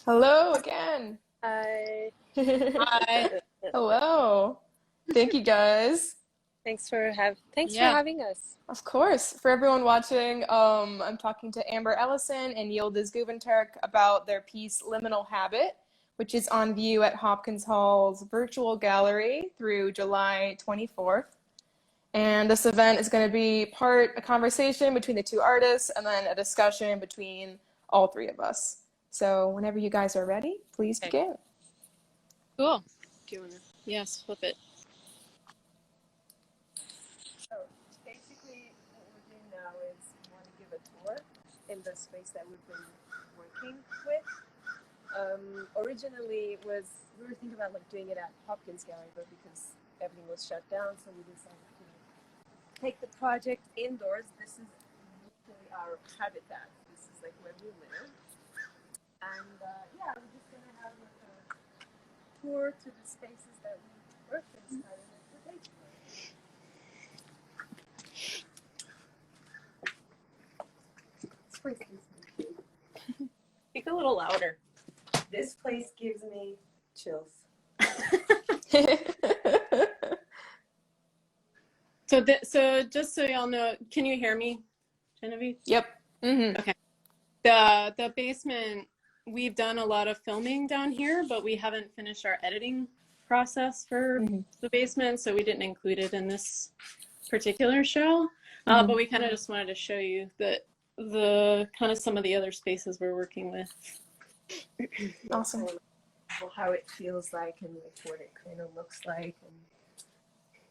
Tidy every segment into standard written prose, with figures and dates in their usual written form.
Hello again. Hi. Hi. Hello. Thank you guys. Thanks for having us. Of course. For everyone watching, I'm talking to Amber Elison and Yıldız Güventürk about their piece Liminal Habit, which is on view at Hopkins Hall's virtual gallery through July 24th. And this event is going to be part a conversation between the two artists and then a discussion between all three of us. So whenever you guys are ready, please begin. Cool. Do you want to? Yes, flip it. So basically what we're doing now is we want to give a tour in the space that we've been working with. Originally we were thinking about doing it at Hopkins Gallery, but because everything was shut down, so we decided to take the project indoors. This is usually our habitat. This is where we live. And we're just going to have a tour to the spaces that we work in. This place gives me Speak a little louder. This place gives me chills. So just so y'all know, can you hear me, Genevieve? Yep. Mm-hmm. Okay. The basement, we've done a lot of filming down here, but we haven't finished our editing process for the basement, so we didn't include it in this particular show. But we kind of just wanted to show you that the kind of some of the other spaces we're working with. Awesome. How it feels like and what it kind of looks like. And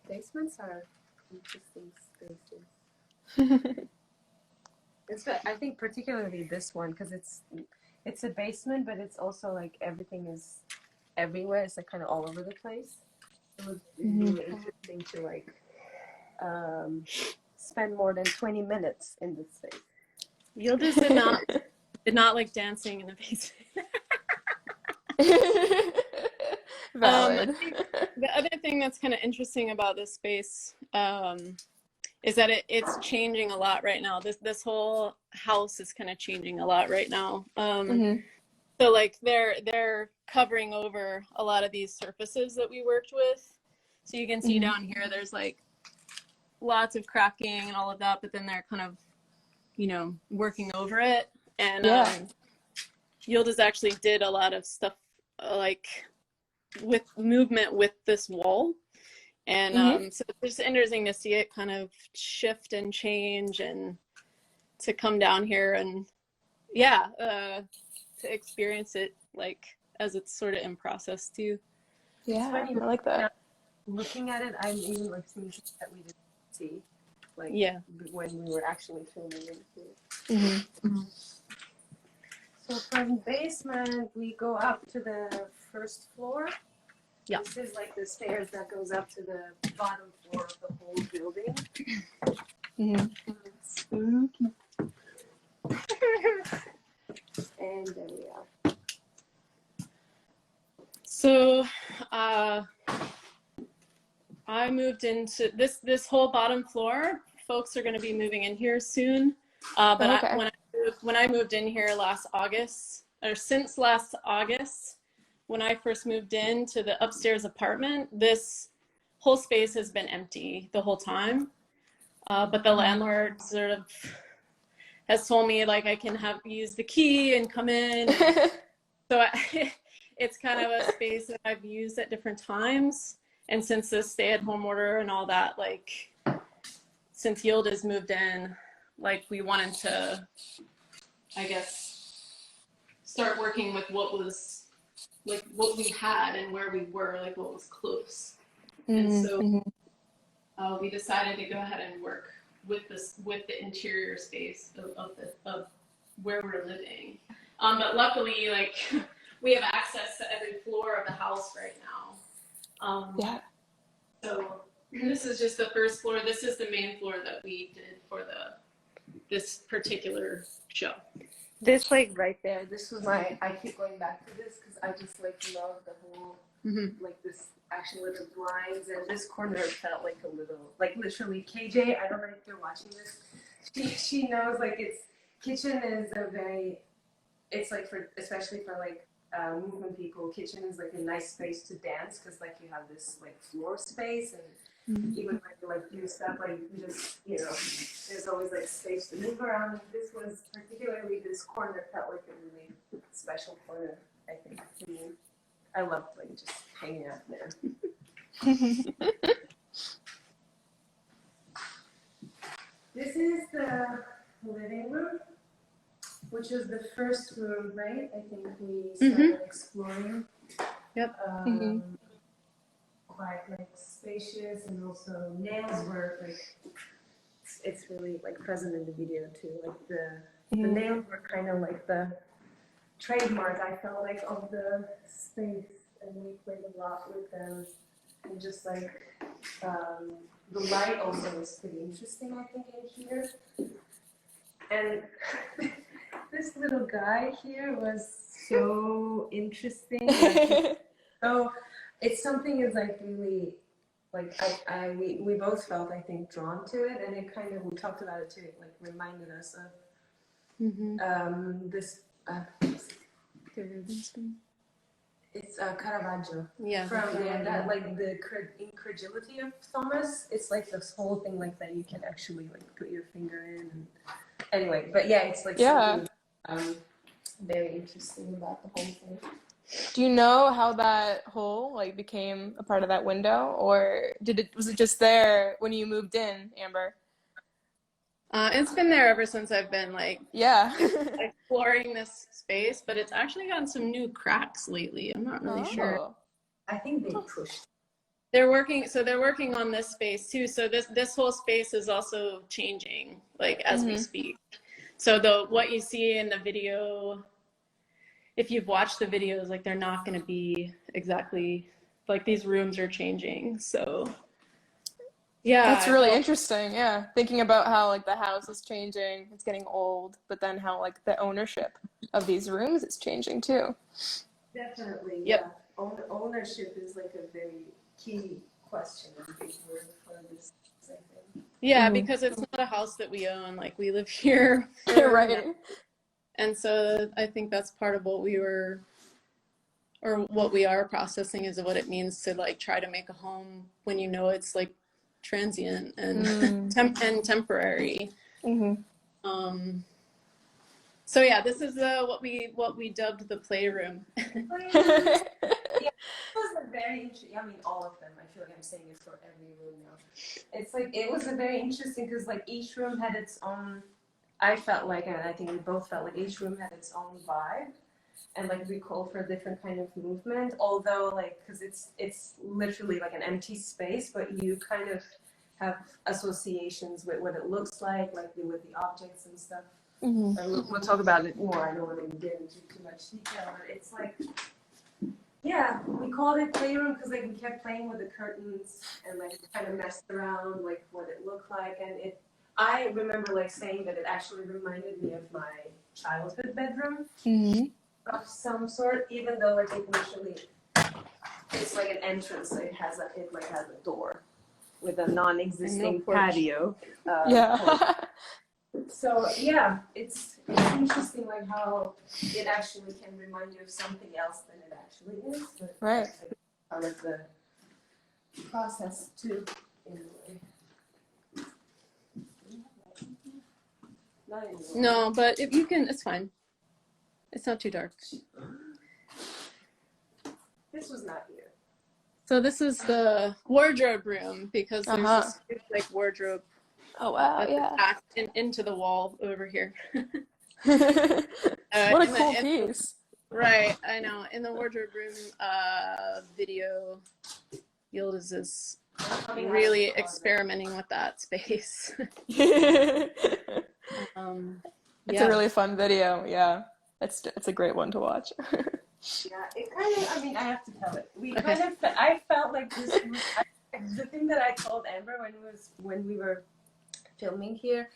basements are interesting spaces. I think particularly this one because it's a basement, but it's also everything is everywhere. It's kind of all over the place. It was really interesting to spend more than 20 minutes in this space. Yıldız did not like dancing in the basement. Valid. The other thing that's kind of interesting about this space is that it's changing a lot right now. This whole house is kind of changing a lot right now. So they're covering over a lot of these surfaces that we worked with. So you can see down here, there's lots of cracking and all of that, but then they're kind of, working over it. And Yıldız actually did a lot of stuff with movement with this wall. And so it's just interesting to see it kind of shift and change and to come down here and to experience it as it's sort of in process too. Yeah, I like that. Looking at it, I'm even seeing things that we didn't see when we were actually filming it. So from basement we go up to the first floor. Yeah. This is the stairs that goes up to the bottom floor of the whole building. Spooky. And there we are. So I moved into this whole bottom floor. Folks are going to be moving in here soon. But when I moved in here since last August, when I first moved into the upstairs apartment, this whole space has been empty the whole time. But the landlord sort of has told me I can use the key and come in. So it's kind of a space that I've used at different times. And since the stay-at-home order and all that, since Yıldız moved in, we wanted to, I guess, start working with what was what we had and where we were, what was close. And so we decided to go ahead and work with the interior space of where we're living. But luckily, we have access to every floor of the house right now. So this is just the first floor. This is the main floor that we did for this particular show. This right there, this was I keep going back to this because I just love the whole, this actually with the blinds, and this corner felt a little, literally, KJ, I don't know if you're watching this, she knows, kitchen is it's for, especially for movement people, kitchen is like a nice space to dance because like you have this like floor space and even when you like do stuff like you just, you know, there's always like space to move around. This was particularly, this corner felt like a really special corner, I think, to me. I loved like just hanging out there. This is the living room, which was the first room, right? I think we started exploring. Yep. Quite like spacious, and also nails were like, it's really like present in the video too. Like the nails were kind of like the trademark, I felt like, of the space, and we played a lot with them. And just like the light also was pretty interesting, I think, in here. And this little guy here was so interesting. So it's something is like really, like we both felt, I think, drawn to it, and it kind of, we talked about it too, it like reminded us of this it's Caravaggio. Yeah. From that, like the incredulity of Thomas. It's like this whole thing like that you can actually like put your finger in. And anyway, but yeah, it's like something very interesting about the whole thing. Do you know how that hole like became a part of that window, or was it just there when you moved in, Amber? It's been there ever since I've been like exploring this space, but it's actually gotten some new cracks lately. I'm not really sure. I think they pushed. They're working on this space too. So this whole space is also changing, like as we speak. So what you see in the video, if you've watched the videos, like they're not going to be exactly like, these rooms are changing. So yeah, that's really interesting. Yeah, thinking about how like the house is changing, it's getting old, but then how like the ownership of these rooms is changing too. Definitely. Yep. Yeah. Ownership is like a very key question, I think, for this. I think. Yeah, because it's not a house that we own. Like, we live here, right? And so I think that's part of what we are processing, is what it means to like try to make a home when you know it's like transient and temporary. So yeah, this is what we dubbed the playroom. Yeah, it was a very interesting. I mean, all of them. I feel like I'm saying it for every room now. It's like it was a very interesting because like each room had its own. I felt like, and I think we both felt like each room had its own vibe, and like we called for a different kind of movement. Although like, because it's literally like an empty space, but you kind of have associations with what it looks like with the objects and stuff. And we'll talk about it more. I don't want to get into too much detail, but it's like, yeah, we called it Playroom because like we kept playing with the curtains and like kind of messed around like what it looked like, and I remember like saying that it actually reminded me of my childhood bedroom of some sort, even though like it literally, it's like an entrance, so it has a door with a non-existing patio. So yeah, it's interesting like how it actually can remind you of something else than it actually is. But right. That's like part of the process too, in a way. Not anymore. No, but if you can, it's fine. It's not too dark. This was not here. So this is the wardrobe room, because there's this like wardrobe. Oh wow! Yeah. Into the wall over here. What a cool piece. Right, I know. In the wardrobe room video, Yıldız is really experimenting with that space. It's a really fun video. Yeah, it's a great one to watch. Yeah, it kind of, I mean, I have to tell it. I felt like this was, the thing that I told Amber when we were filming here,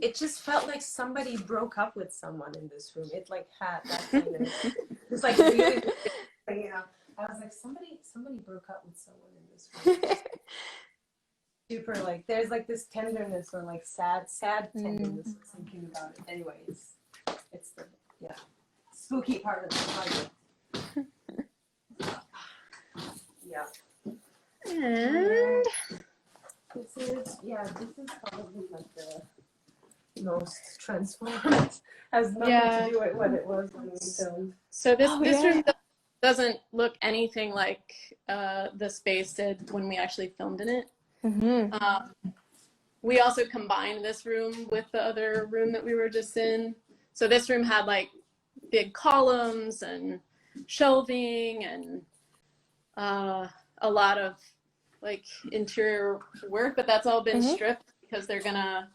it just felt like somebody broke up with someone in this room. It like had that kind of, it's like really, you know, I was like, somebody broke up with someone in this room. Super like, there's like this tenderness or like sad tenderness or something about it. Anyway, it's the spooky part of the project. Yeah. And This is probably like the most transformed. Has nothing to do with what it was when we filmed. So this room doesn't look anything like the space did when we actually filmed in it. We also combined this room with the other room that we were just in. So this room had like big columns and shelving and a lot of like interior work, but that's all been stripped because they're gonna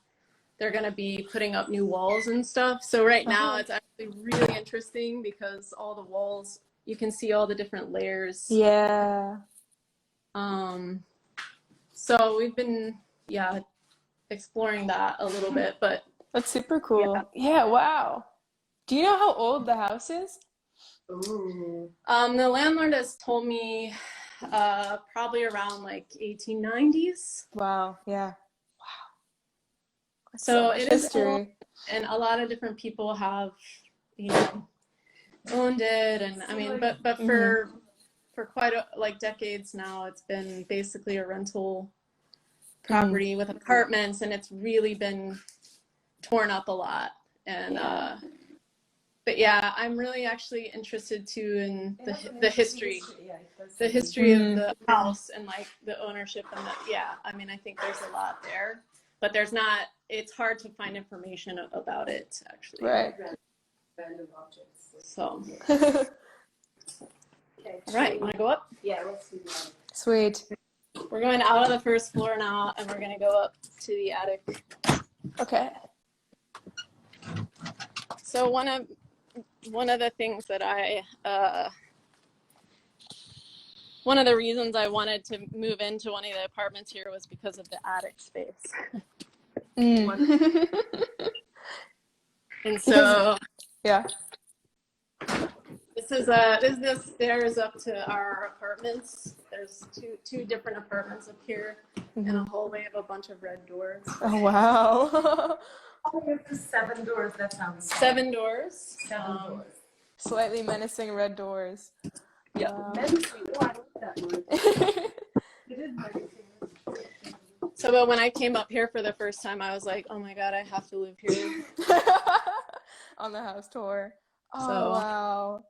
be putting up new walls and stuff. So right now it's actually really interesting because all the walls, you can see all the different layers. Yeah. So we've been exploring that a little bit, but that's super cool. Yeah, wow. Do you know how old the house is? Ooh. The landlord has told me probably around like 1890s. Wow, yeah. Wow. That's So much it is history. old, and a lot of different people have, you know, owned it, and I mean, but for quite like decades now, it's been basically a rental property with apartments, and it's really been torn up a lot. And but yeah, I'm really actually interested too in the history of the house and like the ownership and I mean, I think there's a lot there, but it's hard to find information about it actually. Right. Random objects. So. Okay, All right, want to go up? Yeah, let's do that. Sweet. We're going out of the first floor now, and we're going to go up to the attic. Okay. So one of the things that one of the reasons I wanted to move into one of the apartments here was because of the attic space. And so yeah. This is the stairs up to our apartments. There's two different apartments up here, and a hallway of a bunch of red doors. Oh wow. There's 7 doors. That sounds 7 doors. 7 doors. Slightly menacing red doors. Yeah. Menacing. Oh, I like that word. It is menacing. So, but when I came up here for the first time, I was like, oh my God, I have to live here. On the house tour. Oh, So, wow.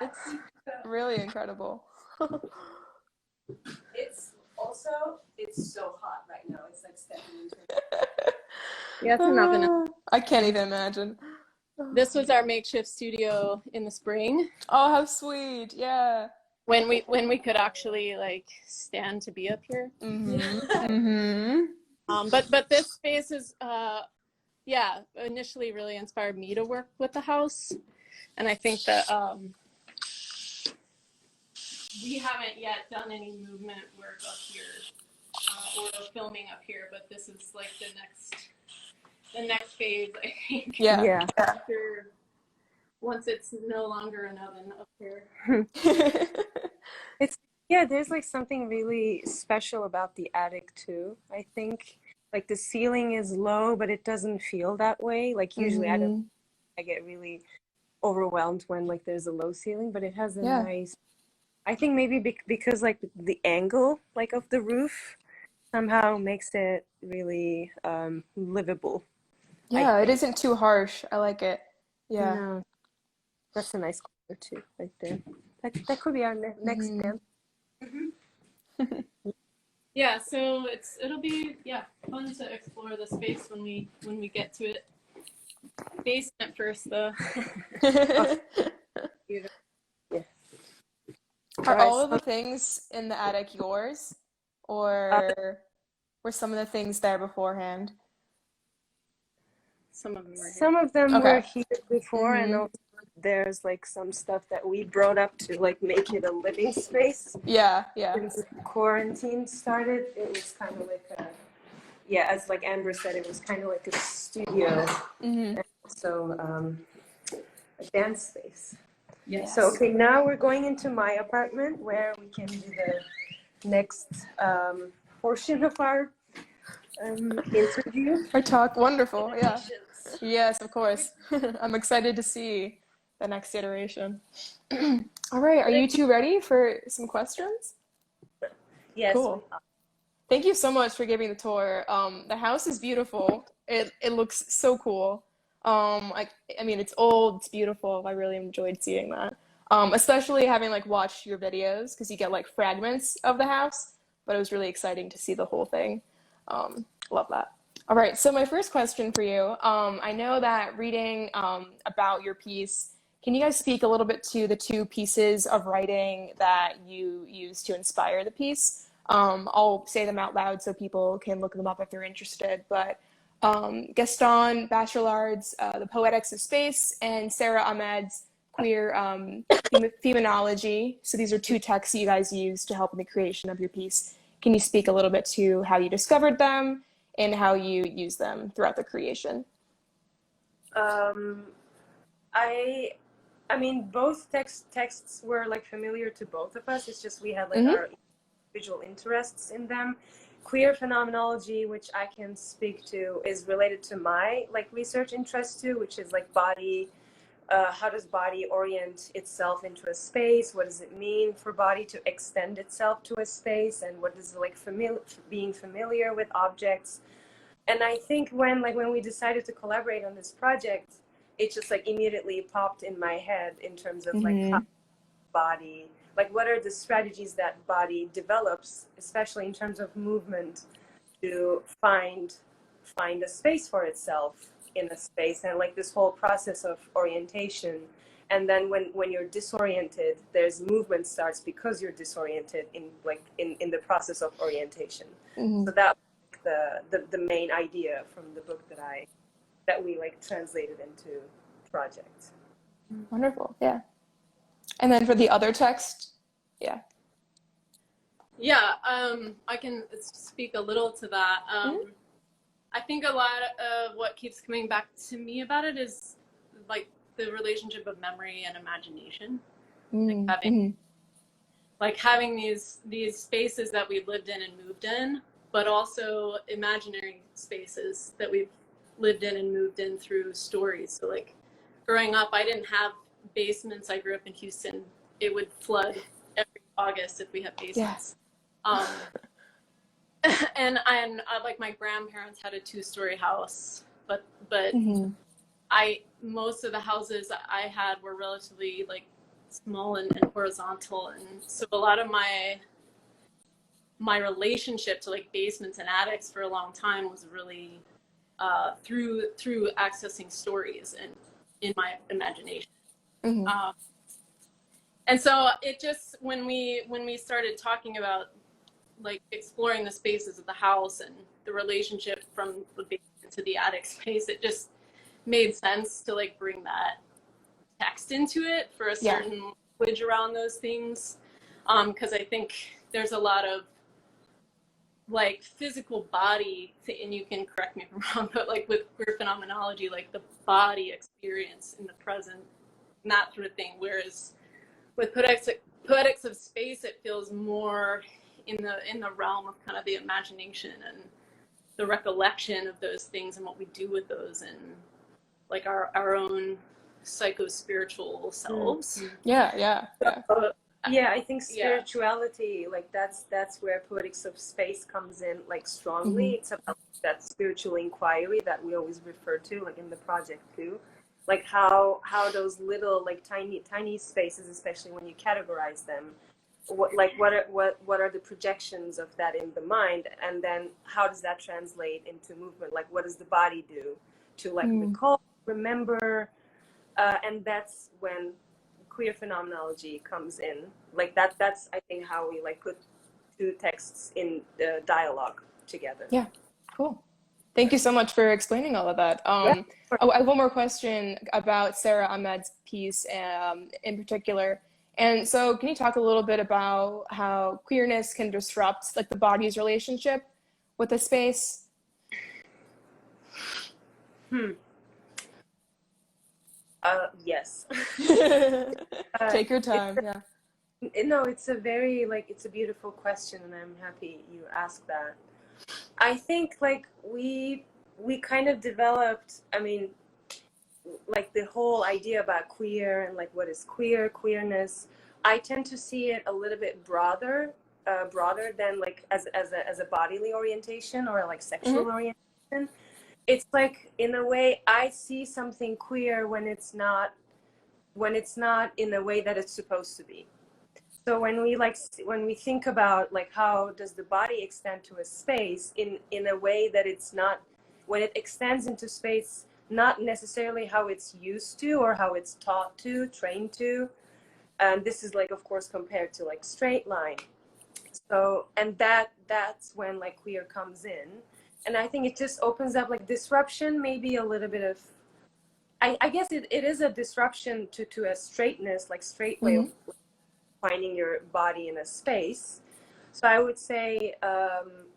It's really incredible. It's so hot right now. It's like stepping into it. yeah, it's an oven. I can't even imagine. This was our makeshift studio in the spring. Oh, how sweet. Yeah. When we could actually like stand to be up here. But this space is initially really inspired me to work with the house, and I think that we haven't yet done any movement work up here or filming up here, but this is like the next phase, I think. Yeah. After once it's no longer an oven up here. There's like something really special about the attic too. I think like the ceiling is low, but it doesn't feel that way. Like usually I get really overwhelmed when like there's a low ceiling, but it has a nice, I think maybe because like the angle like of the roof somehow makes it really livable. Yeah, it isn't too harsh. I like it. Yeah. No, that's a nice color too, right there. That could be our next dance. Yeah, so it'll be fun to explore the space when we get to it. Basement first though. Are all of the things in the attic yours, or were some of the things there beforehand? Some of them were here. Some of them were here before, and also there's like some stuff that we brought up to like make it a living space. Yeah. Since quarantine started, it was kind of like as like Amber said, it was kind of like a studio, and so a dance space. Yes. So okay, now we're going into my apartment where we can do the next portion of our interview. Our talk, wonderful. Yeah. Yes, of course. I'm excited to see the next iteration. All right, are you two ready for some questions? Yes. Cool. Thank you so much for giving the tour. The house is beautiful. It looks so cool. I mean, it's old, it's beautiful. I really enjoyed seeing that. Especially having like watched your videos because you get like fragments of the house, but it was really exciting to see the whole thing. Love that. All right, so my first question for you, I know that reading about your piece, can you guys speak a little bit to the two pieces of writing that you used to inspire the piece? I'll say them out loud so people can look them up if they're interested, but Gaston Bachelard's The Poetics of Space and Sara Ahmed's Queer Phenomenology. So these are two texts you guys used to help in the creation of your piece. Can you speak a little bit to how you discovered them and how you use them throughout the creation? I mean, both texts were like familiar to both of us. It's just we had like our individual interests in them. Queer phenomenology, which I can speak to, is related to my like research interest too, which is like body. How does body orient itself into a space? What does it mean for body to extend itself to a space? And what is like being familiar with objects? And I think when we decided to collaborate on this project, it just like immediately popped in my head in terms of like how body, like what are the strategies that body develops, especially in terms of movement, to find a space for itself in a space, and like this whole process of orientation. And then when you're disoriented, there's movement starts because you're disoriented in the process of orientation. So that was the main idea from the book that we like translated into projects. Wonderful, yeah. And then for the other text, I can speak a little to that. I think a lot of what keeps coming back to me about it is like the relationship of memory and imagination. Like having these spaces that we've lived in and moved in, but also imaginary spaces that we've lived in and moved in through stories. So like growing up, I didn't have basements. I grew up in Houston. It would flood every August if we had basements. And like my grandparents had a 2-story house, but most of the houses I had were relatively like small and horizontal, and so a lot of my relationship to like basements and attics for a long time was really through accessing stories and in my imagination. And so it just when we started talking about like exploring the spaces of the house and the relationship from the basement to the attic space, it just made sense to like bring that text into it for a certain language around those things. Because I think there's a lot of like physical body, and you can correct me if I'm wrong, but like with queer phenomenology, like the body experience in the present and that sort of thing. Whereas with Poetics of Space, it feels more in the realm of kind of the imagination and the recollection of those things and what we do with those and like our own psycho-spiritual selves. Yeah, I think spirituality, like that's where Poetics of Space comes in like strongly. It's about that spiritual inquiry that we always refer to, like in the project too. Like how those little like tiny spaces, especially when you categorize them, what are the projections of that in the mind, and then how does that translate into movement? Like what does the body do to like recall, remember, and that's when queer phenomenology comes in. Like that's I think how we like put two texts in the dialogue together. Yeah, cool. Thank you so much for explaining all of that. I have one more question about Sara Ahmed's piece in particular. And so can you talk a little bit about how queerness can disrupt like the body's relationship with the space? Yes. Take your time. No, it's a beautiful question, and I'm happy you asked that. I think like we kind of developed, I mean, like the whole idea about queer and like what is queer, queerness, I tend to see it a little bit broader than like as a bodily orientation or like sexual orientation. It's like, in a way, I see something queer when it's not in the way that it's supposed to be. So when we think about like how does the body extend to a space in a way that it's not, when it extends into space, not necessarily how it's used to or how it's taught to, trained to. And this is like, of course, compared to like straight line. So, and that's when like queer comes in. And I think it just opens up like disruption, maybe a little bit of, I guess it is a disruption to a straightness, like straight way of finding your body in a space. So I would say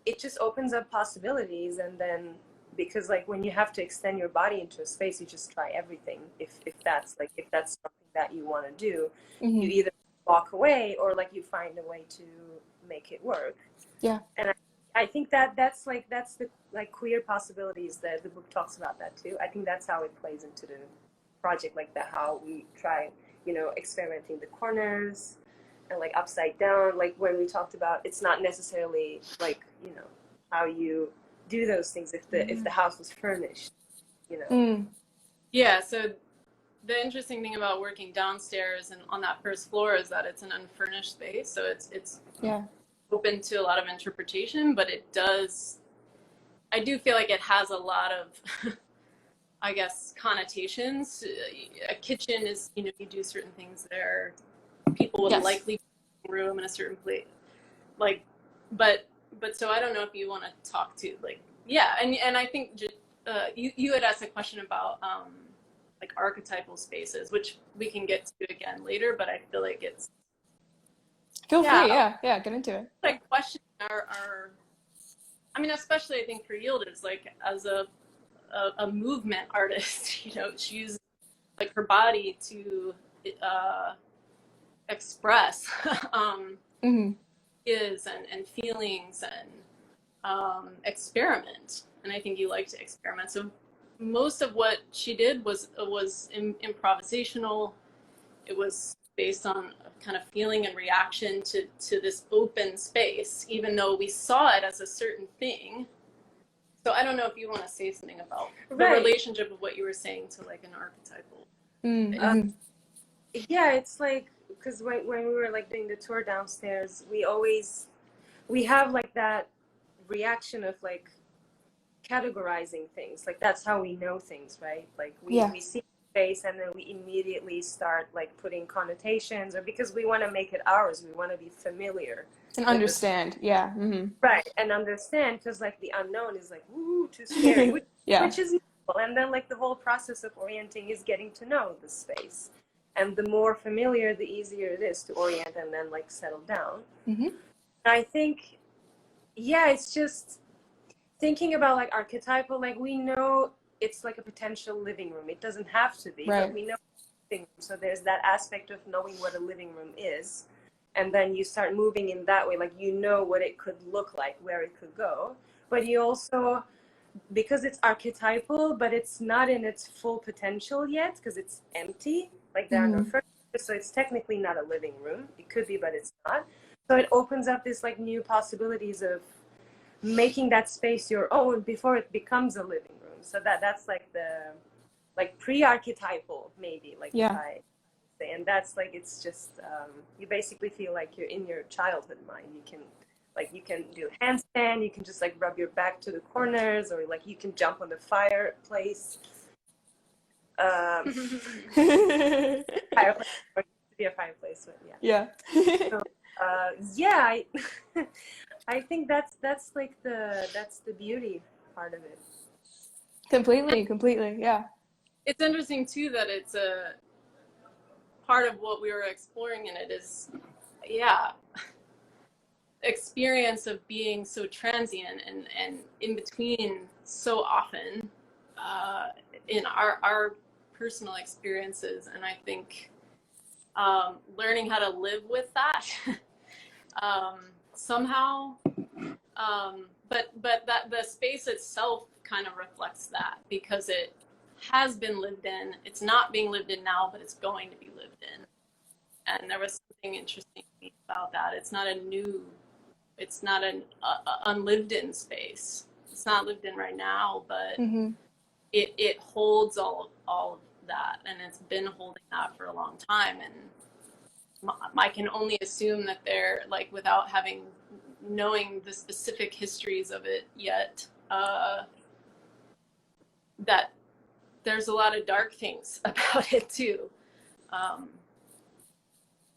it just opens up possibilities. And then, because like when you have to extend your body into a space, you just try everything. If that's something that you want to do, you either walk away or like you find a way to make it work. Yeah. And I think that's the like queer possibilities, that the book talks about that too. I think that's how it plays into the project, like that, how we try, experimenting the corners and like upside down, like when we talked about, it's not necessarily like, how you do those things if the house was furnished, Yeah, so the interesting thing about working downstairs and on that first floor is that it's an unfurnished space, so it's open to a lot of interpretation, but I do feel like it has a lot of I guess connotations. A kitchen is, you do certain things there, people would likely room in a certain place, like, but so I don't know if you want to talk to like, and I think you had asked a question about like archetypal spaces, which we can get to again later, but I feel like it's feel free, get into it. Like questions are I mean, especially I think for Yıldız, like as a movement artist, she uses like her body to express is and feelings and experiment. And I think you like to experiment. So most of what she did was improvisational. It was based on a kind of feeling and reaction to this open space, even though we saw it as a certain thing. So I don't know if you want to say something about the relationship of what you were saying to like an archetypal. Yeah, it's like, because when we were like doing the tour downstairs, we have like that reaction of like categorizing things. Like that's how we know things, right? Like we see space and then we immediately start like putting connotations, or because we want to make it ours, we want to be familiar and understand. Right, and understand, because like the unknown is like, ooh, too scary, which is normal. And then like the whole process of orienting is getting to know the space, and the more familiar, the easier it is to orient and then like settle down. I think, it's just thinking about like archetypal, like we know it's like a potential living room. It doesn't have to be, but we know living room. So there's that aspect of knowing what a living room is. And then you start moving in that way, like what it could look like, where it could go. But you also, because it's archetypal, but it's not in its full potential yet, because it's empty, like there are no furniture, so it's technically not a living room. It could be, but it's not. So it opens up this like new possibilities of making that space your own before it becomes a living room. So that's like the like pre-archetypal, maybe, like I say. And that's like, it's just you basically feel like you're in your childhood mind. You can do a handstand, you can just like rub your back to the corners, or like you can jump on the fireplace. Fireplace, or it used to be a fireplace, but so, I think that's like that's the beauty part of it. Completely, yeah. It's interesting too that it's a part of what we were exploring in it is, experience of being so transient and in between so often in our personal experiences. And I think learning how to live with that somehow, but that the space itself kind of reflects that, because it has been lived in. It's not being lived in now, but it's going to be lived in. And there was something interesting to me about that. It's not an unlived in space. It's not lived in right now, but it holds all of that, and it's been holding that for a long time. And I can only assume that they're like, without knowing the specific histories of it yet, that there's a lot of dark things about it too.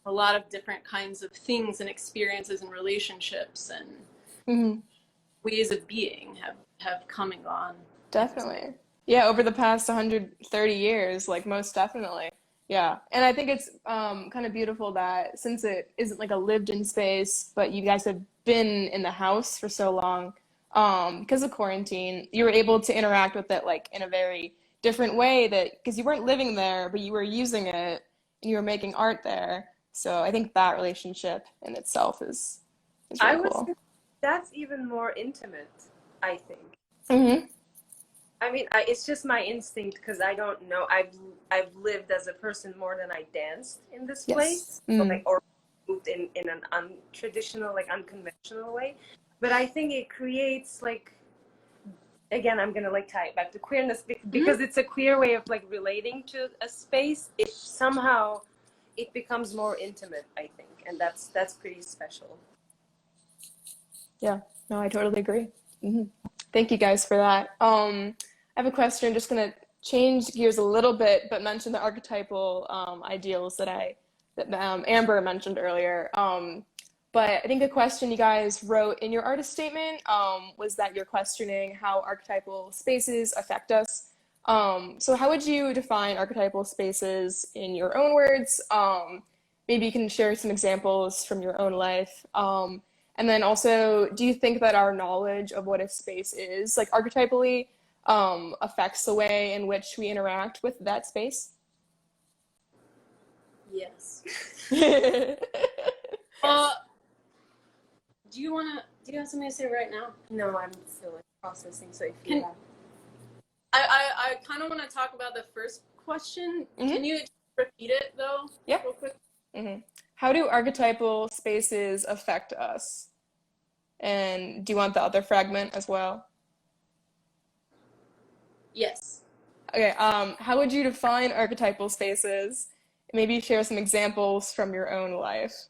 A lot of different kinds of things and experiences and relationships and ways of being have come and gone. Definitely. Yeah, over the past 130 years, like most definitely. Yeah. And I think it's kind of beautiful that since it isn't like a lived in space, but you guys have been in the house for so long, because of quarantine, you were able to interact with it like in a very different way, that because you weren't living there, but you were using it and you were making art there. So I think that relationship in itself is I really would cool. say that's even more intimate, I think. I mean, it's just my instinct, because I don't know. I've lived as a person more than I danced in this place, so, like, or moved in an untraditional, like unconventional way. But I think it creates, like, again, I'm gonna like tie it back to queerness, because it's a queer way of like relating to a space. It somehow it becomes more intimate, I think, and that's pretty special. Yeah, no, I totally agree. Thank you guys for that. I have a question, just gonna change gears a little bit, but mention the archetypal ideals that Amber mentioned earlier. But I think a question you guys wrote in your artist statement was that you're questioning how archetypal spaces affect us. So how would you define archetypal spaces in your own words? Maybe you can share some examples from your own life. And then also, do you think that our knowledge of what a space is, like archetypally, affects the way in which we interact with that space? Yes. Do you have something to say right now? No, I'm still like processing, so if I kind of want to talk about the first question. Can you repeat it though? Yeah. Real quick? How do archetypal spaces affect us? And do you want the other fragment as well? Yes. Okay, how would you define archetypal spaces? Maybe share some examples from your own life.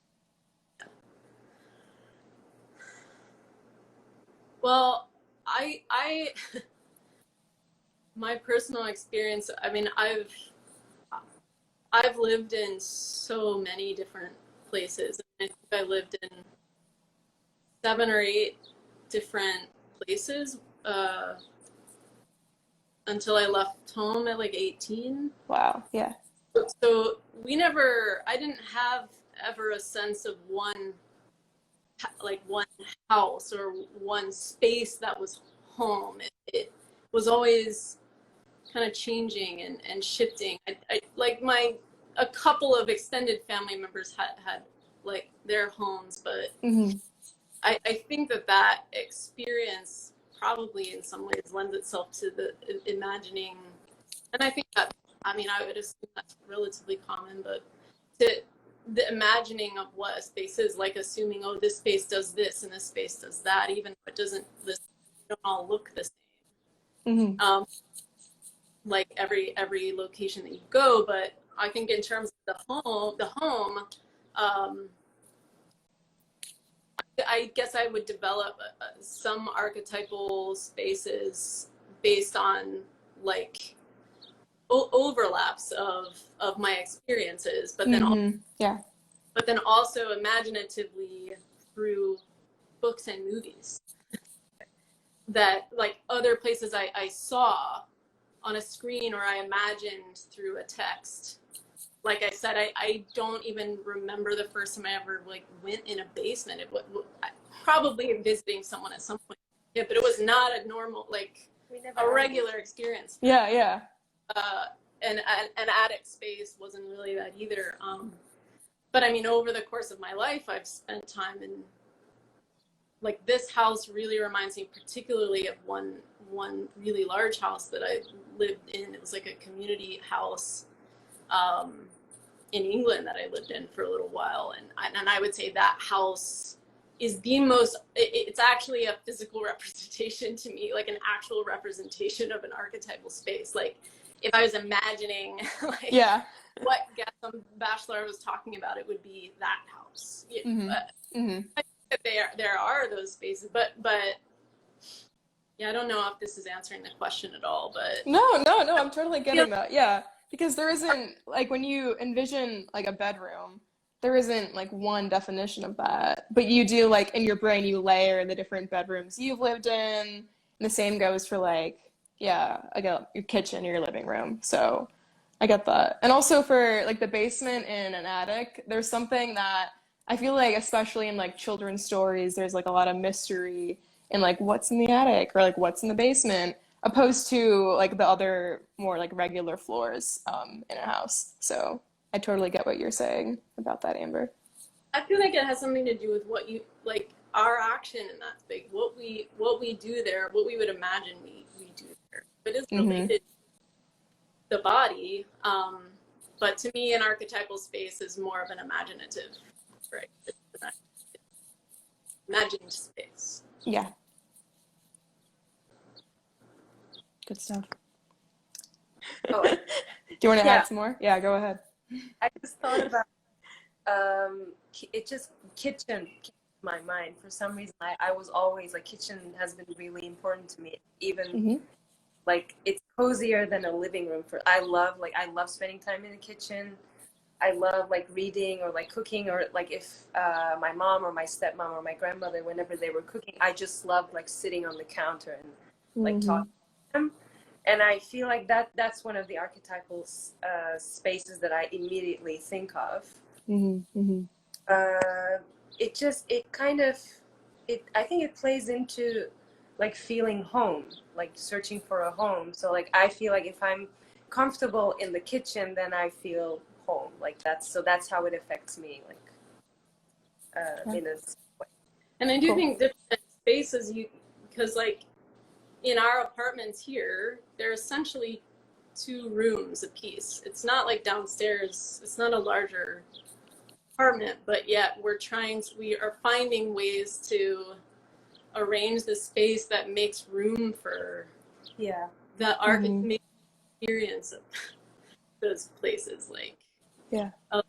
Well, my personal experience, I mean, I've lived in so many different places. I think I lived in 7 or 8 different places until I left home at like 18. Wow, yeah. So I didn't have ever a sense of one house or one space that was home. It was always kind of changing and shifting. I like a couple of extended family members had like their homes, but I think that experience probably in some ways lends itself to the imagining, and I think that, I mean, I would assume that's relatively common, but the imagining of what a space is, like assuming, oh, this space does this and this space does that, even if they don't all look the same. Like every location that you go, but I think in terms of the home, I guess I would develop some archetypal spaces based on like overlaps of my experiences, but then also imaginatively through books and movies, that like other places I saw on a screen or I imagined through a text. Like I said, I don't even remember the first time I ever like went in a basement. Probably visiting someone at some point, yeah, but it was not a normal, like a regular experience. Yeah. And an attic space wasn't really that either. But I mean, over the course of my life, I've spent time in, like, this house really reminds me particularly of one one really large house that I lived in. It was like a community house in England that I lived in for a little while. And I would say that house is the most, it's actually a physical representation to me, like an actual representation of an archetypal space. Like if I was imagining like what Gaston Bachelard was talking about, it would be that house. Mm-hmm. I think that there are those spaces, but yeah, I don't know if this is answering the question at all, but No, I'm totally getting that. Yeah, because there isn't, like, when you envision like a bedroom, there isn't like one definition of that, but you do, like, in your brain you layer the different bedrooms you've lived in, and the same goes for like, yeah, I get your kitchen or your living room. So I get that. And also for like the basement in an attic, there's something that I feel like, especially in like children's stories, there's like a lot of mystery in like what's in the attic or like what's in the basement, opposed to like the other more like regular floors in a house. So I totally get what you're saying about that, Amber. I feel like it has something to do with what you like, our action in that space, what we do there, what we would imagine we do there. But it's related to the body. But to me, an archetypal space is more of an imaginative, right? Imagined space. Yeah. Good stuff. Oh, Do you want to add some more? Yeah, go ahead. I just thought about it. Just kitchen came to my mind for some reason. I was always like, kitchen has been really important to me. Even like it's cozier than a living room. I love spending time in the kitchen. I love like reading or like cooking, or like if my mom or my stepmom or my grandmother, whenever they were cooking, I just loved like sitting on the counter and like talking to them. And I feel like that's one of the archetypal spaces that I immediately think of. I think it plays into like feeling home, like searching for a home. So like I feel like if I'm comfortable in the kitchen, then I feel home. Like that's how it affects me, like in a way. And I do think different spaces, because like in our apartments here, they're essentially 2 rooms apiece. It's not like downstairs, it's not a larger apartment, but yet we are finding ways to arrange the space that makes room for the architect experience of those places, like a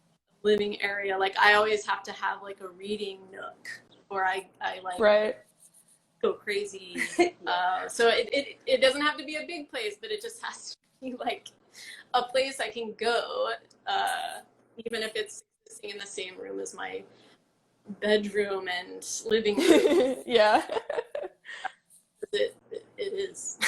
living area. Like I always have to have like a reading nook, or I like go crazy. So it doesn't have to be a big place, but it just has to be like a place I can go, even if it's sitting in the same room as my bedroom and living room. Yeah. It is.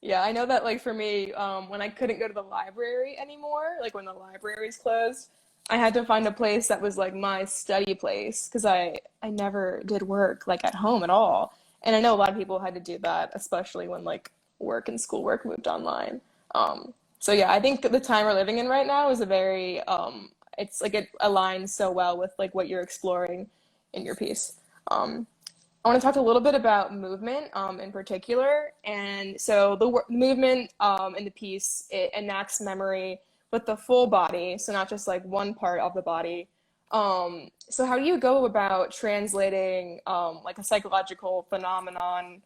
Yeah, I know that, like, for me, when I couldn't go to the library anymore, like when the library's closed, I had to find a place that was like my study place, because I never did work like at home at all. And I know a lot of people had to do that, especially when like work and schoolwork moved online. So yeah, I think the time we're living in right now is a very it's like it aligns so well with like what you're exploring in your piece. I want to talk a little bit about movement in particular. And so the movement in the piece, it enacts memory with the full body, so not just like one part of the body. So how do you go about translating like a psychological phenomenon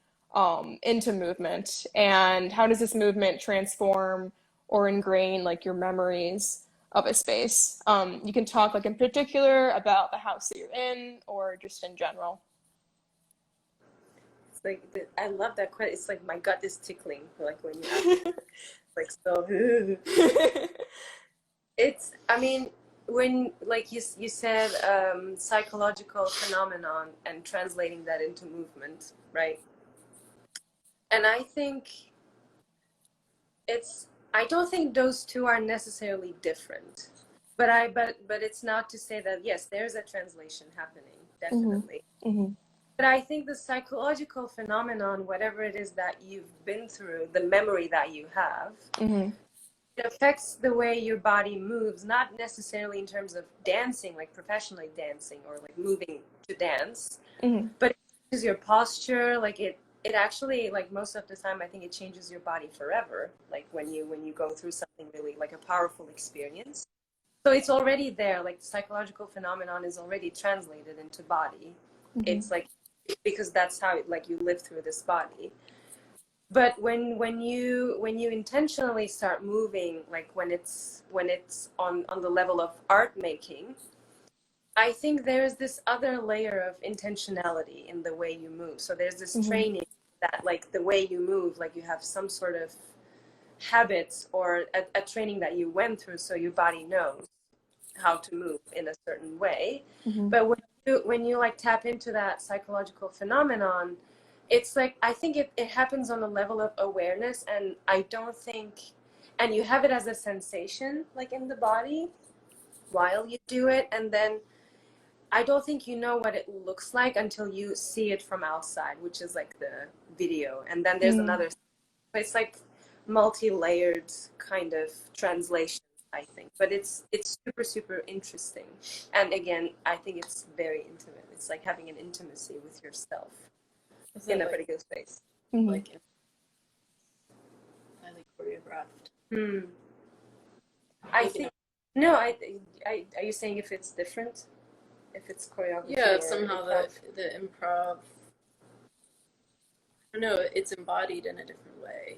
into movement? And how does this movement transform or ingrain like your memories of a space? You can talk like in particular about the house that you're in, or just in general. It's like I love that question. It's like my gut is tickling. Like when you have like so. It's. I mean, when like you said, psychological phenomenon and translating that into movement, right? And I think I don't think those two are necessarily different, but it's not to say that yes, there's a translation happening, definitely. But I think the psychological phenomenon, whatever it is that you've been through, the memory that you have, it affects the way your body moves, not necessarily in terms of dancing, like professionally dancing or like moving to dance, but it changes your posture, like it it actually, like most of the time, I think it changes your body forever. Like when you go through something really like a powerful experience. So it's already there, like the psychological phenomenon is already translated into body. It's like, because that's how it, like you live through this body. But when you intentionally start moving, like when it's on the level of art making, I think there's this other layer of intentionality in the way you move. So there's this training that, like the way you move, like you have some sort of habits or a training that you went through, so your body knows how to move in a certain way. But when you like tap into that psychological phenomenon, it's like, I think it happens on a level of awareness, and I don't think, and you have it as a sensation like in the body while you do it, and then I don't think you know what it looks like until you see it from outside, which is like the video, and then there's another, it's like multi-layered kind of translation, I think, but it's super, super interesting. And again, I think it's very intimate. It's like having an intimacy with yourself in a particular space. Like highly choreographed. I think, no, I are you saying if it's different? If it's choreography? Yeah, somehow the improv, I don't know, it's embodied in a different way.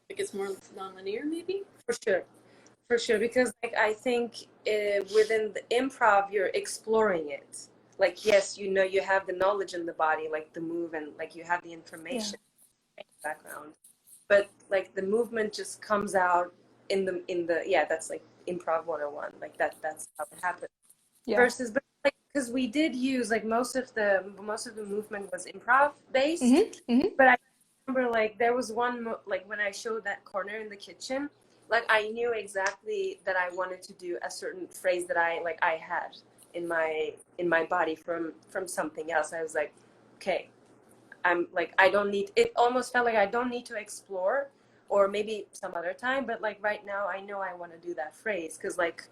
Like it's more non-linear, maybe? For sure, because like I think within the improv, you're exploring it. Like, yes, you know, you have the knowledge in the body, like the move, and like you have the information in the background, but like the movement just comes out in the yeah, that's like improv 101. Like that's how it happens. Versus, but like, because we did use like most of the movement was improv based, but I remember like there was one like when I showed that corner in the kitchen, like I knew exactly that I wanted to do a certain phrase that I had in my body from something else. I was like, okay, I'm like, I don't need, it almost felt like I don't need to explore, or maybe some other time, but like right now I know I want to do that phrase because like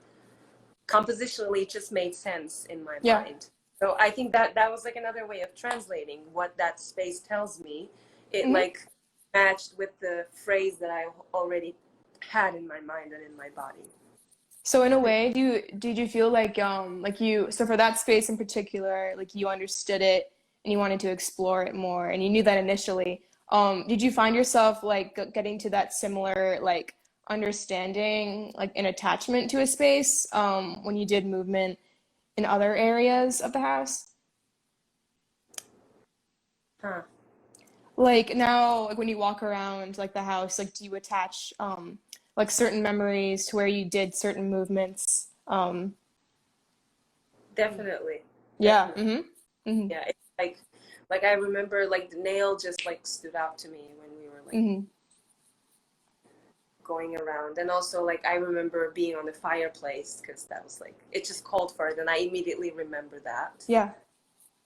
compositionally it just made sense in my mind. So I think that was like another way of translating what that space tells me. It like matched with the phrase that I already had in my mind and in my body. So in a way, did you feel like so for that space in particular, like you understood it and you wanted to explore it more, and you knew that initially. Did you find yourself like getting to that similar like understanding, like an attachment to a space when you did movement in other areas of the house? Like now, like when you walk around like the house, like do you attach like certain memories to where you did certain movements? Definitely. Yeah. Yeah. It's like I remember like the nail just like stood out to me when we were like going around, and also like I remember being on the fireplace because that was like it just called for it, and I immediately remember that. Yeah.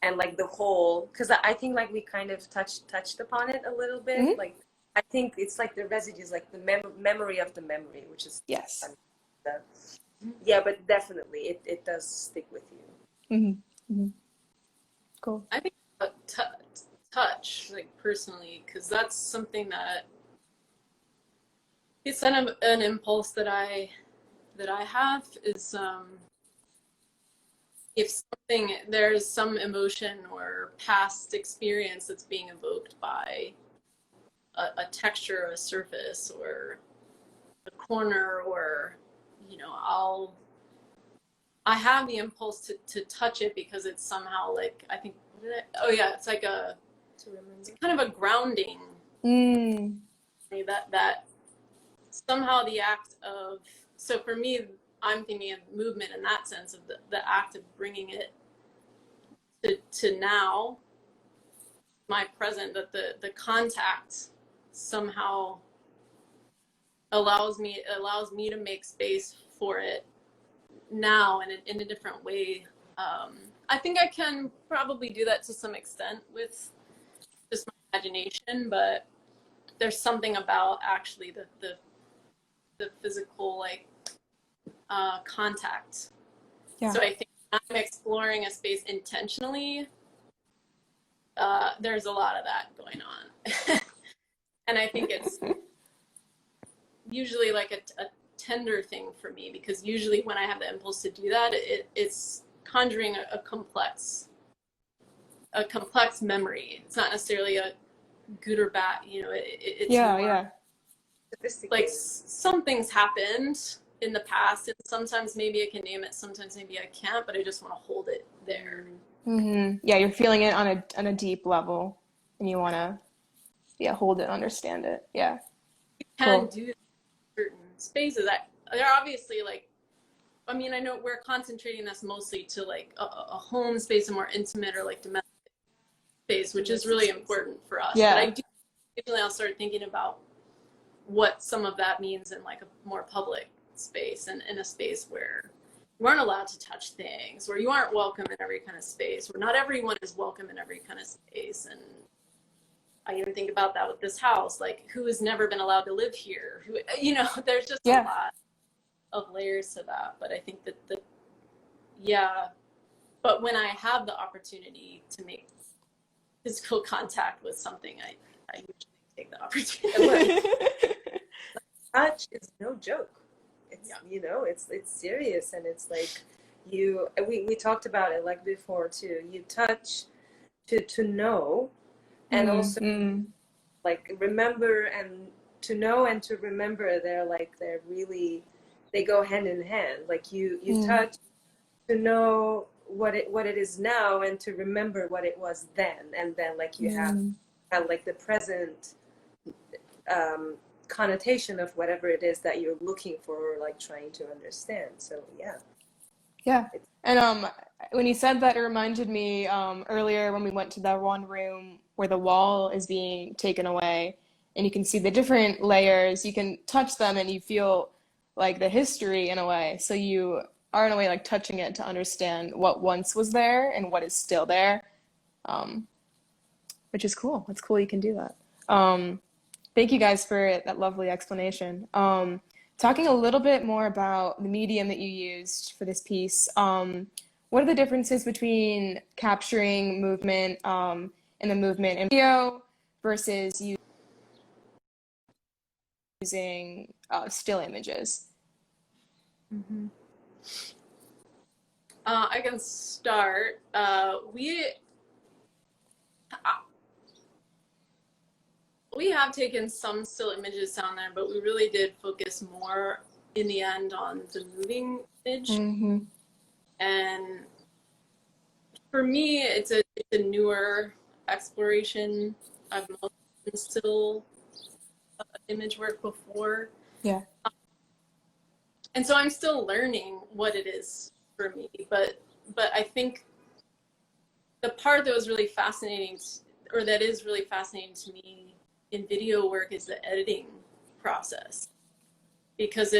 And like the whole, because I think like we kind of touched upon it a little bit. Like I think it's like the residues, like the memory of the memory, which is Yes. Yeah, but definitely it does stick with you. Cool. I think touch, like personally, because that's something that it's kind of an impulse that I have is if there's some emotion or past experience that's being evoked by a texture, a surface, or a corner, or you know, I have the impulse to touch it because it's somehow like, I think, it's like it's kind of a grounding. That somehow the act of, so for me, I'm thinking of movement in that sense of the act of bringing it to now, my present, that the contact somehow allows me to make space for it now in a different way. I think I can probably do that to some extent with just my imagination, but there's something about actually the physical like contact. So I think I'm exploring a space intentionally. there's a lot of that going on. And I think it's usually like a tender thing for me, because usually when I have the impulse to do that, it's conjuring a complex memory. It's not necessarily a good or bad, it's more like some things happened in the past, and sometimes maybe I can name it, sometimes maybe I can't, but I just want to hold it there. Yeah, you're feeling it on a deep level, and you want to hold it, understand it. Yeah, you can do certain spaces that they're obviously like, I mean, I know we're concentrating this mostly to like a home space, a more intimate or like domestic space, which is really important for us. Yeah. But I do occasionally I'll start thinking about what some of that means in like a more public space, and in a space where you aren't allowed to touch things, where you aren't welcome in every kind of space, where not everyone is welcome in every kind of space. And I even think about that with this house, like who has never been allowed to live here? Who, there's just a lot of layers to that. But I think that but when I have the opportunity to make physical contact with something, I usually take the opportunity. Touch is no joke. It's it's serious, and it's like we talked about it like before too. You touch to know, and also like remember, and to know and to remember, they go hand in hand. Like you touch to know what it is now, and to remember what it was then, and then like you have like the present connotation of whatever it is that you're looking for, or like trying to understand. So yeah. And when you said that, it reminded me earlier when we went to that one room where the wall is being taken away, and you can see the different layers, you can touch them, and you feel like the history in a way. So you are in a way like touching it to understand what once was there and what is still there, which is cool. It's cool you can do that. Thank you guys for that lovely explanation. Talking a little bit more about the medium that you used for this piece, what are the differences between capturing movement and the movement in video versus using still images? I can start. We have taken some still images down there, but we really did focus more in the end on the moving image. And for me, it's a newer exploration. I've mostly done still image work before. Yeah. And so I'm still learning what it is for me. But I think the part that was really fascinating, or that is really fascinating to me in video work, is the editing process, because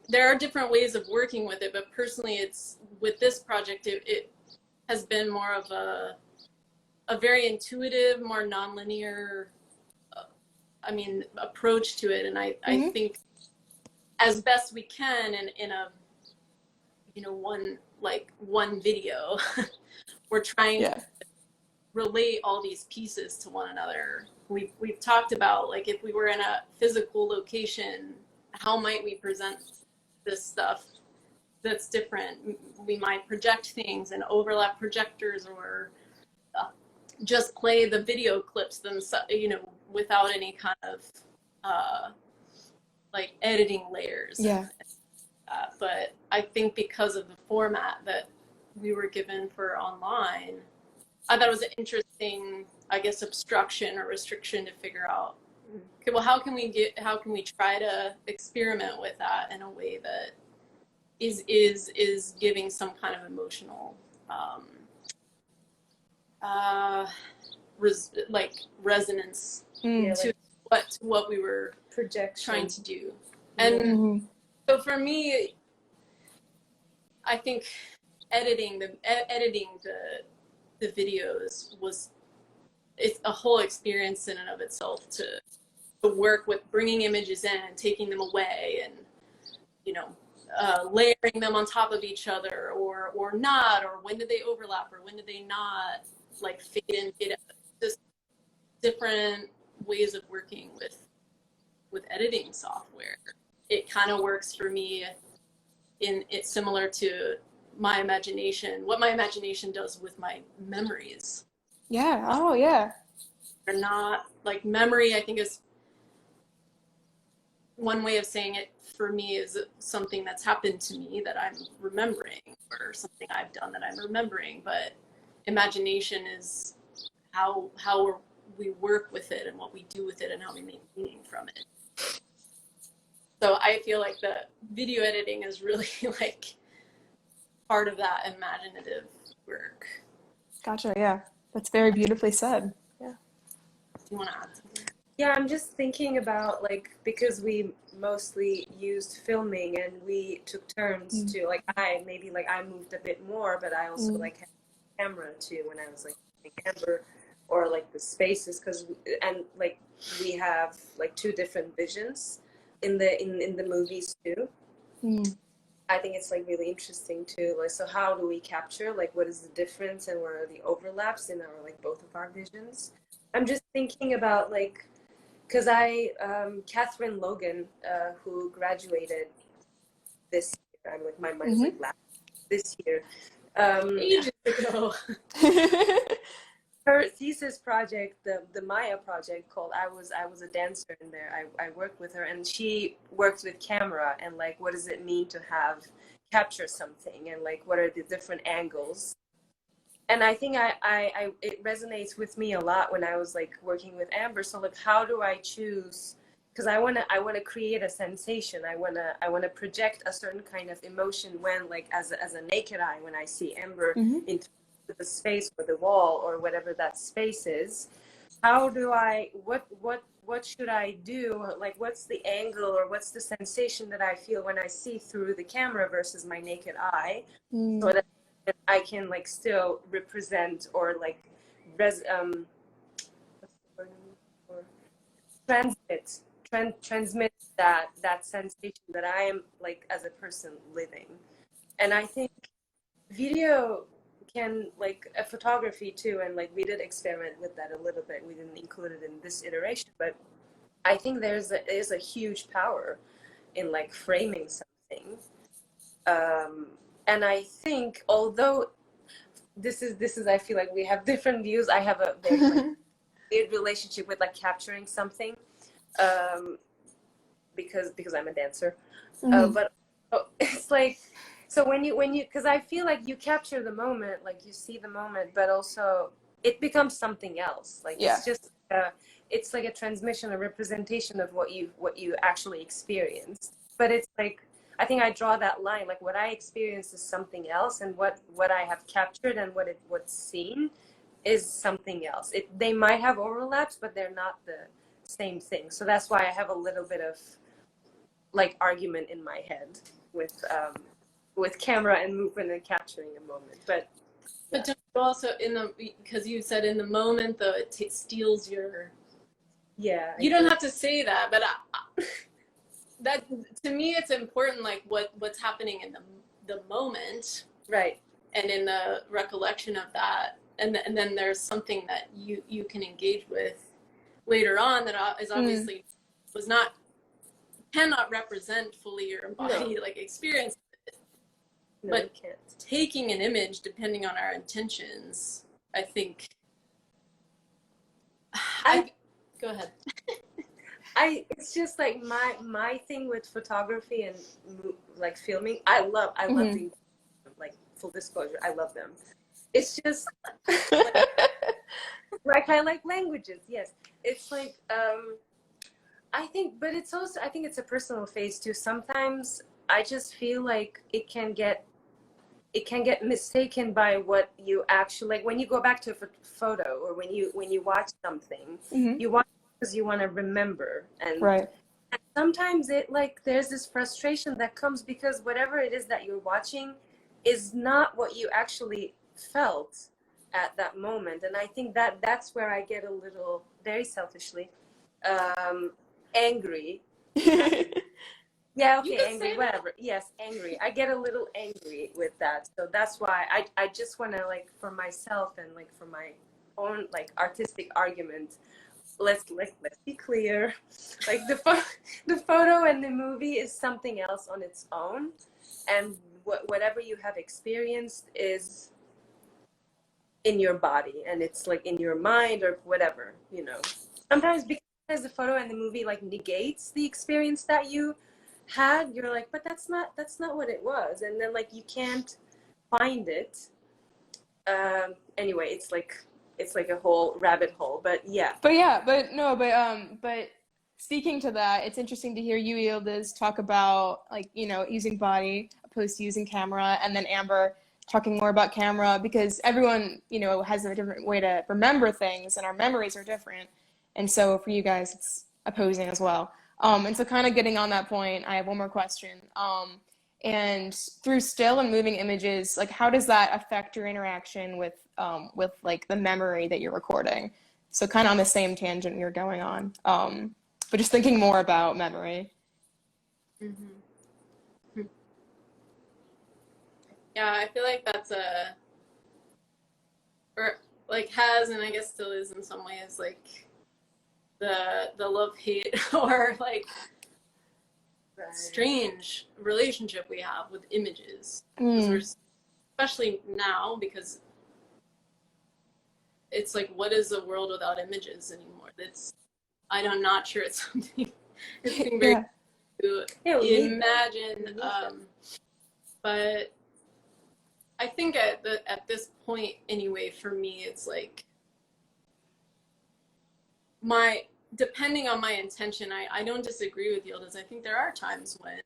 there are different ways of working with it, but personally it's with this project it has been more of a very intuitive, more nonlinear approach to it. And I think as best we can in a one video we're trying to relate all these pieces to one another. We've talked about, like, if we were in a physical location, how might we present this stuff that's different? We might project things and overlap projectors, or just play the video clips themselves, without any kind of like editing layers. But I think because of the format that we were given for online, I thought it was an interesting, I guess, obstruction or restriction to figure out, okay, well, how can we try to experiment with that in a way that is giving some kind of emotional resonance to what we were trying to do. And so for me, I think editing the videos it's a whole experience in and of itself, to work with bringing images in and taking them away, and layering them on top of each other, or not, or when did they overlap, or when did they not, like fade in, fade out. Just different ways of working with editing software. It kind of works for me it's similar to my imagination, what my imagination does with my memories. Yeah. Oh, yeah. They're not like memory, I think, is one way of saying it for me, is something that's happened to me that I'm remembering, or something I've done that I'm remembering. But imagination is how we work with it and what we do with it and how we make meaning from it. So I feel like the video editing is really like part of that imaginative work. Gotcha. Yeah. That's very beautifully said. Yeah. Do you want to add something? Yeah, I'm just thinking about, like, because we mostly used filming and we took turns to, like, I moved a bit more, but I also like had a camera too when I was like in Amber, or like the spaces, and like we have like two different visions in the movies too. I think it's like really interesting too. Like, so how do we capture, like, what is the difference and what are the overlaps in our, like, both of our visions? I'm just thinking about, like, because Catherine Logan, who graduated this year, I'm like, my mind's like this year. Ages ago. Her thesis project, the Maya project, called I was a dancer in there. I worked with her, and she works with camera and, like, what does it mean to capture something, and, like, what are the different angles. And I think it resonates with me a lot when I was, like, working with Amber. So, like, how do I choose? Because I wanna create a sensation. I wanna project a certain kind of emotion when, like, as a naked eye, when I see Amber into the space or the wall or whatever that space is. How do what should I do? Like, what's the angle or what's the sensation that I feel when I see through the camera versus my naked eye, so that I can, like, still represent or, like, transmit that sensation that I am, like, as a person living. And I think video can, like, a photography too, and, like, we did experiment with that a little bit. We didn't include it in this iteration, but I think there's a huge power in, like, framing something. And I think, although this is I feel like we have different views. I have a very, like, weird relationship with, like, capturing something, because I'm a dancer. But it's like, so when you because I feel like you capture the moment, like, you see the moment, but also it becomes something else. Like, it's just it's like a transmission, a representation of what you actually experienced. But it's like, I think I draw that line, like, what I experience is something else, and what I have captured and what's seen is something else. They might have overlaps, but they're not the same thing. So that's why I have a little bit of, like, argument in my head with camera and movement and capturing a moment. But don't you also, because you said in the moment, though, it steals your. Yeah. You don't have to say that, but that, to me, it's important, like, what's happening in the moment, right, and in the recollection of that, and then there's something that you can engage with later on that is obviously cannot represent fully your embodied like experience. No, but taking an image, depending on our intentions, I think. Go ahead. It's just like my thing with photography and, like, filming. I love the, like, full disclosure, I love them. It's just like I like languages. Yes, it's like I think, but it's also, I think it's a personal phase too. Sometimes I just feel like it can get mistaken by what you actually, like, when you go back to a photo, or when you watch something, you watch because you want to remember, and sometimes it, like, there's this frustration that comes because whatever it is that you're watching is not what you actually felt at that moment. And I think that's where I get a little, very selfishly, angry. Yeah, okay, angry, whatever. Yes, angry. I get a little angry with that. So that's why I just want to, like, for myself and, like, for my own like artistic argument. Let's be clear. Like the photo and the movie is something else on its own, and whatever you have experienced is in your body, and it's like in your mind or whatever, you know. Sometimes because the photo and the movie like negates the experience that you had, you're like, but that's not what it was, and then like you can't find it. Anyway, it's like a whole rabbit hole, but speaking to that, it's interesting to hear you, Yıldız, talk about like, you know, using body opposed to using camera, and then Amber talking more about camera, because everyone, you know, has a different way to remember things, and our memories are different. And so for you guys, it's opposing as well. And so kind of getting on that point, I have one more question. And through still and moving images, like how does that affect your interaction with like the memory that you're recording? So kind of on the same tangent you're going on, but just thinking more about memory. Mm-hmm. Yeah, I feel like that's or like has, and I guess still is in some ways, like the love-hate or like strange relationship we have with images. Especially now, because it's like, what is a world without images anymore? I'm not sure it's something very to imagine. But I think at this point anyway, for me, it's like depending on my intention, I don't disagree with Yıldız. I think there are times when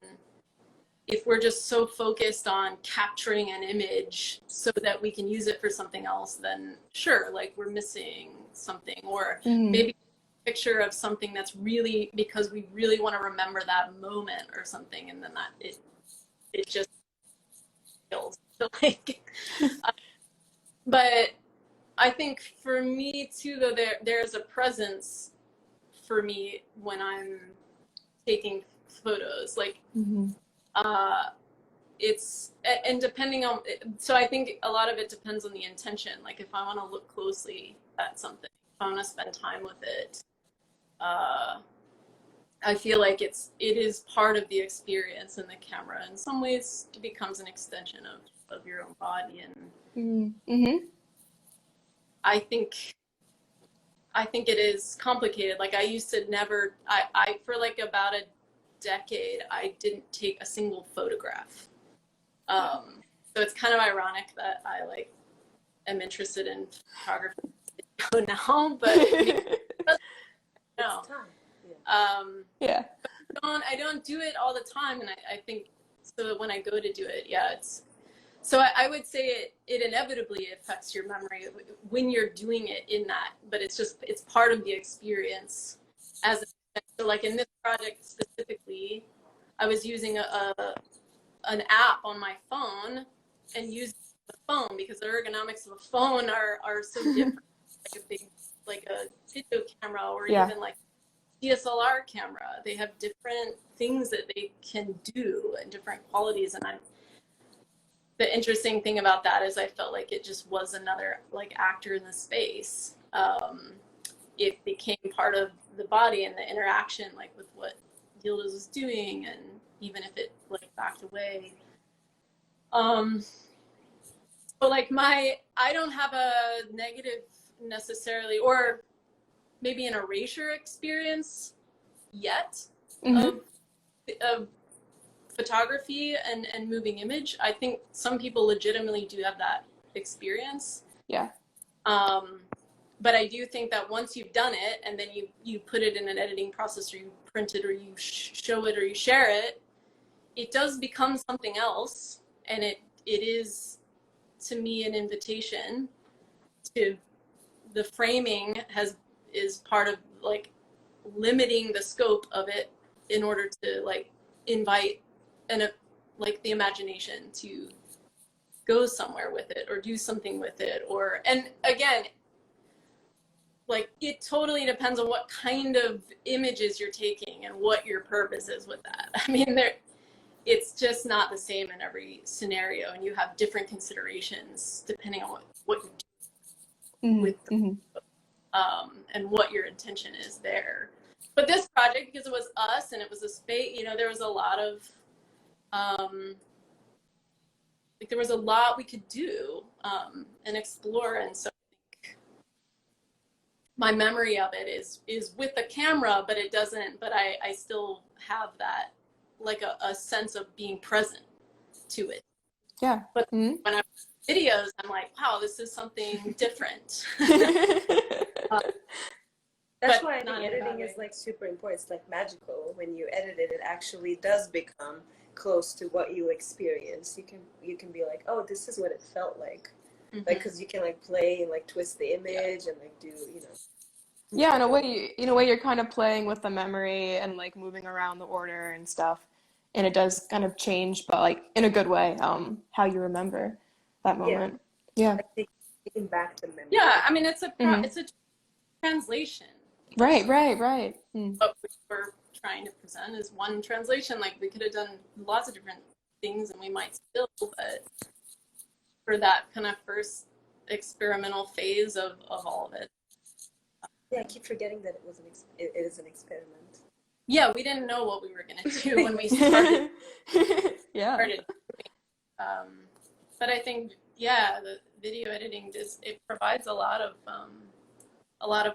if we're just so focused on capturing an image so that we can use it for something else, then sure, like we're missing something. Or maybe a picture of something that's really because we really want to remember that moment or something, and then that it just feels like but I think for me too, though, there's a presence for me when I'm taking photos, like it's, and depending on, so I think a lot of it depends on the intention. Like if I want to look closely at something, if I want to spend time with it, I feel like it is part of the experience, in the camera in some ways it becomes an extension of your own body. And I think it is complicated. Like I used to never, I for like about a decade, I didn't take a single photograph. So it's kind of ironic that I like am interested in photography now, but no. But I don't do it all the time, and I think so when I go to do it, it's. So I would say it inevitably affects your memory when you're doing it in that, but it's part of the experience. So like in this project specifically, I was using an app on my phone and using the phone because the ergonomics of a phone are so different. like a video camera or even like DSLR camera. They have different things that they can do and different qualities, and the interesting thing about that is I felt like it just was another like actor in the space. It became part of the body and the interaction, like with what Yıldız was doing, and even if it like backed away. So like I don't have a negative necessarily, or maybe an erasure experience yet of photography and moving image. I think some people legitimately do have that experience. But I do think that once you've done it and then you put it in an editing process, or you print it, or you show it, or you share it, it does become something else. And it is, to me, an invitation to the framing is part of like limiting the scope of it in order to like invite like the imagination to go somewhere with it or do something with it. And again, like it totally depends on what kind of images you're taking and what your purpose is with that. I mean, it's just not the same in every scenario, and you have different considerations depending on what you're with the, and what your intention is there. But this project, because it was us and it was a space, you know, there was a lot of, like there was a lot we could do and explore. And so my memory of it is with the camera, but it doesn't, but I still have that, like a sense of being present to it. Yeah. But when I watch videos, I'm like, wow, this is something different. That's why I think editing is like super important. It's like magical. When you edit it, it actually does become close to what you experience. You can be like, oh, this is what it felt like. Like, because you can like play and like twist the image and like do, you know. Yeah, in a way you're kind of playing with the memory and like moving around the order and stuff. And it does kind of change, but like in a good way, how you remember that moment. Yeah. Like taking back the memory. Yeah, I mean, it's a translation. Right. What we were trying to present is one translation. Like we could have done lots of different things, and we might still, but for that kind of first experimental phase of all of it. Yeah, I keep forgetting that it is an experiment. Yeah, we didn't know what we were going to do when we started. But I think, the video editing it provides a lot of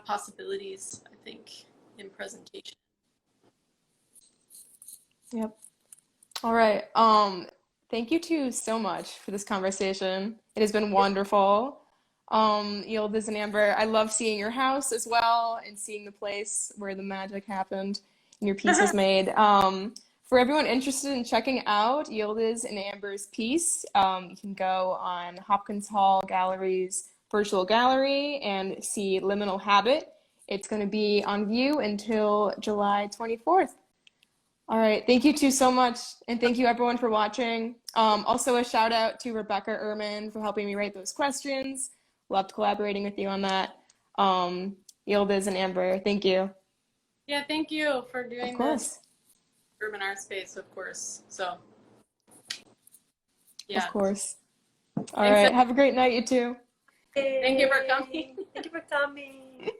possibilities, I think, in presentation. Yep. All right. Thank you two so much for this conversation. It has been wonderful. Yıldız and Amber, I love seeing your house as well and seeing the place where the magic happened and your piece was made. For everyone interested in checking out Yıldız and Amber's piece, you can go on Hopkins Hall Gallery's virtual gallery and see Liminal Habit. It's going to be on view until July 24th. All right. Thank you two so much. And thank you everyone for watching. Also a shout out to Rebecca Ehrman for helping me write those questions. Loved collaborating with you on that. Yıldız and Amber, thank you. Yeah, thank you for doing Of course. this. Urban art space, of course. So, yeah. Of course. All right. Have a great night, you two. Thank you for coming. Thank you for coming.